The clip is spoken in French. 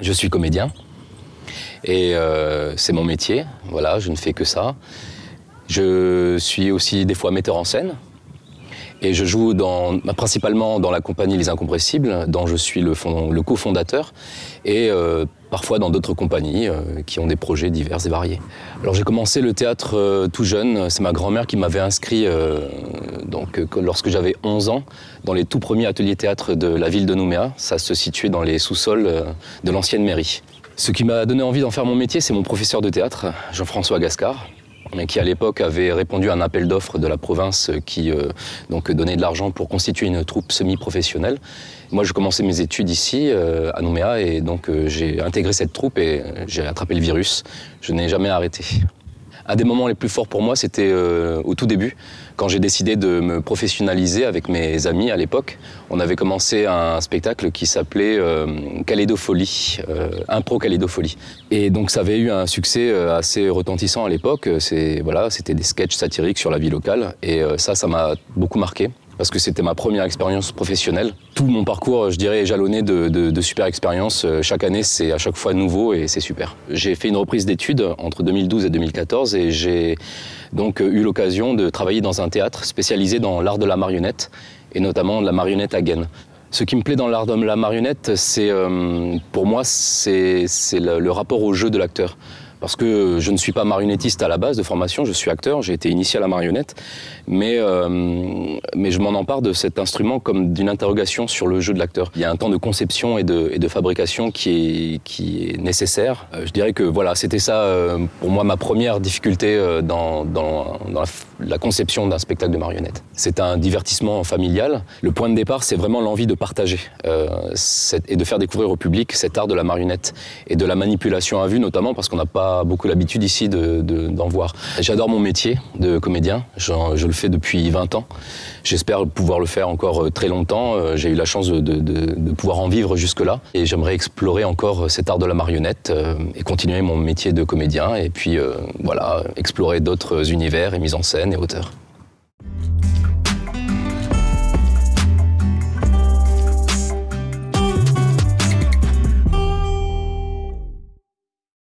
Je suis comédien et c'est mon métier, voilà, je ne fais que ça. Je suis aussi des fois metteur en scène et je joue principalement dans la compagnie Les Incompressibles, dont je suis le cofondateur, et parfois dans d'autres compagnies qui ont des projets divers et variés. Alors j'ai commencé le théâtre tout jeune, c'est ma grand-mère qui m'avait inscrit lorsque j'avais 11 ans dans les tout premiers ateliers théâtre de la ville de Nouméa. Ça se situait dans les sous-sols de l'ancienne mairie. Ce qui m'a donné envie d'en faire mon métier, c'est mon professeur de théâtre, Jean-François Gascard, qui à l'époque avait répondu à un appel d'offres de la province qui donnait de l'argent pour constituer une troupe semi-professionnelle. Moi, je commençais mes études ici, à Nouméa, et donc j'ai intégré cette troupe et j'ai attrapé le virus. Je n'ai jamais arrêté. Un des moments les plus forts pour moi, c'était au tout début, quand j'ai décidé de me professionnaliser avec mes amis à l'époque. On avait commencé un spectacle qui s'appelait Calédopholie, Impro Calédopholie. Et donc ça avait eu un succès assez retentissant à l'époque. C'était des sketchs satiriques sur la vie locale, et ça m'a beaucoup marqué, parce que c'était ma première expérience professionnelle. Tout mon parcours, je dirais, est jalonné de super expériences. Chaque année, c'est à chaque fois nouveau et c'est super. J'ai fait une reprise d'études entre 2012 et 2014 et j'ai donc eu l'occasion de travailler dans un théâtre spécialisé dans l'art de la marionnette, et notamment de la marionnette à gaine. Ce qui me plaît dans l'art de la marionnette, pour moi, c'est le rapport au jeu de l'acteur. Parce que je ne suis pas marionnettiste à la base de formation, je suis acteur, j'ai été initié à la marionnette, mais je m'en empare de cet instrument comme d'une interrogation sur le jeu de l'acteur. Il y a un temps de conception et de fabrication qui est nécessaire. Je dirais que voilà, c'était ça pour moi ma première difficulté dans la conception d'un spectacle de marionnette. C'est un divertissement familial. Le point de départ, c'est vraiment l'envie de partager et de faire découvrir au public cet art de la marionnette et de la manipulation à vue, notamment parce qu'on n'a pas beaucoup l'habitude ici d'en voir. J'adore mon métier de comédien, je le fais depuis 20 ans. J'espère pouvoir le faire encore très longtemps. J'ai eu la chance de pouvoir en vivre jusque-là. Et j'aimerais explorer encore cet art de la marionnette et continuer mon métier de comédien. Et puis explorer d'autres univers et mises en scène et auteurs.